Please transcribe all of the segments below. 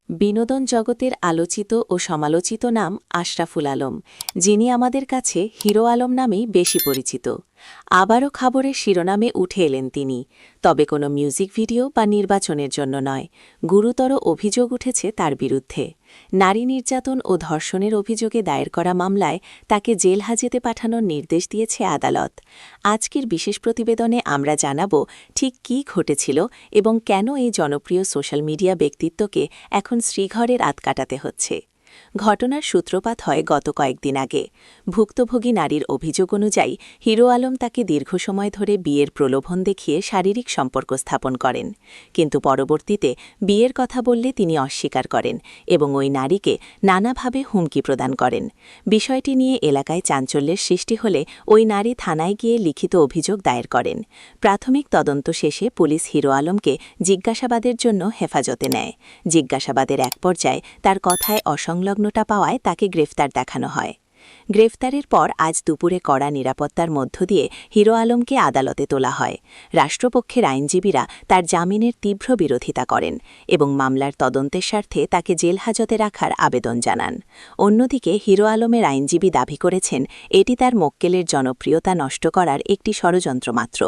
বিনোদন জগতের আলোচিত ও সমালোচিত নাম আশরাফুল আলম, যিনি আমাদের কাছে হিরো আলম নামেই বেশি পরিচিত। আবারও খবরের শিরোনামে উঠে এলেন তিনি, তবে কোনো মিউজিক ভিডিও বা নির্বাচনের জন্য নয়। গুরুতর অভিযোগ উঠেছে তার বিরুদ্ধে। নারী নির্যাতন ও ধর্ষণের অভিযোগে দায়ের করা মামলায় তাকে জেল হাজতে পাঠানোর নির্দেশ দিয়েছে আদালত। আজকের বিশেষ প্রতিবেদনে আমরা জানাব ঠিক কী ঘটেছিল এবং কেন এই জনপ্রিয় সোশ্যাল মিডিয়া ব্যক্তিত্বকে এখন শ্রীঘরের রাত কাটাতে হচ্ছে। ঘটনার সূত্রপাত হয় গত কয়েকদিন আগে। ভুক্তভোগী নারীর অভিযোগ অনুযায়ী হিরো আলম তাকে দীর্ঘ সময় ধরে বিয়ের প্রলোভন দেখিয়ে শারীরিক সম্পর্ক স্থাপন করেন, কিন্তু পরবর্তীতে বিয়ের কথা বললে তিনি অস্বীকার করেন এবং ওই নারীকে নানাভাবে হুমকি প্রদান করেন। বিষয়টি নিয়ে এলাকায় চাঞ্চল্যের সৃষ্টি হলে ওই নারী থানায় গিয়ে লিখিত অভিযোগ দায়ের করেন। প্রাথমিক তদন্ত শেষে পুলিশ হিরো আলমকে জিজ্ঞাসাবাদের জন্য হেফাজতে নেয়। জিজ্ঞাসাবাদের এক পর্যায়ে তার কথায় অসংলগ্নতা পাওয়ায় তাকে গ্রেফতার দেখানো হয়। গ্রেফতারের পর আজ দুপুরে কড়া নিরাপত্তার মধ্য দিয়ে হিরো আলমকে আদালতে তোলা হয়। রাষ্ট্রপক্ষের আইনজীবীরা তার জামিনের তীব্র বিরোধিতা করেন এবং মামলার তদন্তের স্বার্থে তাকে জেল হাজতে রাখার আবেদন জানান। অন্যদিকে হিরো আলমের আইনজীবী দাবি করেছেন এটি তার মক্কেলের জনপ্রিয়তা নষ্ট করার একটি ষড়যন্ত্র মাত্র।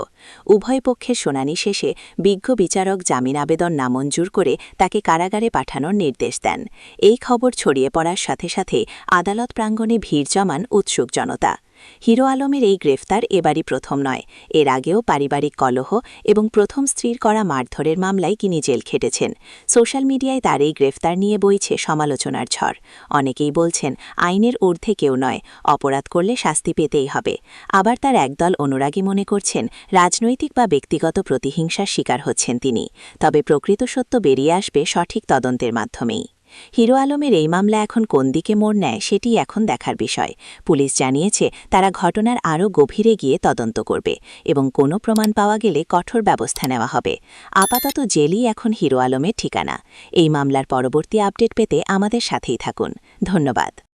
উভয় পক্ষের শুনানি শেষে বিজ্ঞ বিচারক জামিন আবেদন নামঞ্জুর করে তাকে কারাগারে পাঠানোর নির্দেশ দেন। এই খবর ছড়িয়ে পড়ার সাথে সাথে আদালত প্রাঙ্গণে ভিড় জমান উৎসুক জনতা। হিরো আলমের এই গ্রেফতার এবারই প্রথম নয়। এর আগেও পারিবারিক কলহ এবং প্রথম স্ত্রীর করা মারধরের মামলায় তিনি জেল খেটেছেন। সোশ্যাল মিডিয়ায় তার এই গ্রেফতার নিয়ে বইছে সমালোচনার ঝড়। অনেকেই বলছেন আইনের ঊর্ধ্বে কেউ নয়, অপরাধ করলে শাস্তি পেতেই হবে। আবার তার একদল অনুরাগী মনে করছেন রাজনৈতিক বা ব্যক্তিগত প্রতিহিংসার শিকার হচ্ছেন তিনি। তবে প্রকৃত সত্য বেরিয়ে আসবে সঠিক তদন্তের মাধ্যমেই। হিরো আলমের এই মামলা এখন কোন দিকে মোড় নেয় সেটি এখন দেখার বিষয়। পুলিশ জানিয়েছে তারা ঘটনার আরও গভীরে গিয়ে তদন্ত করবে এবং কোনো প্রমাণ পাওয়া গেলে কঠোর ব্যবস্থা নেওয়া হবে। আপাতত জেলই এখন হিরো আলমের ঠিকানা। এই মামলার পরবর্তী আপডেট পেতে আমাদের সাথেই থাকুন। ধন্যবাদ।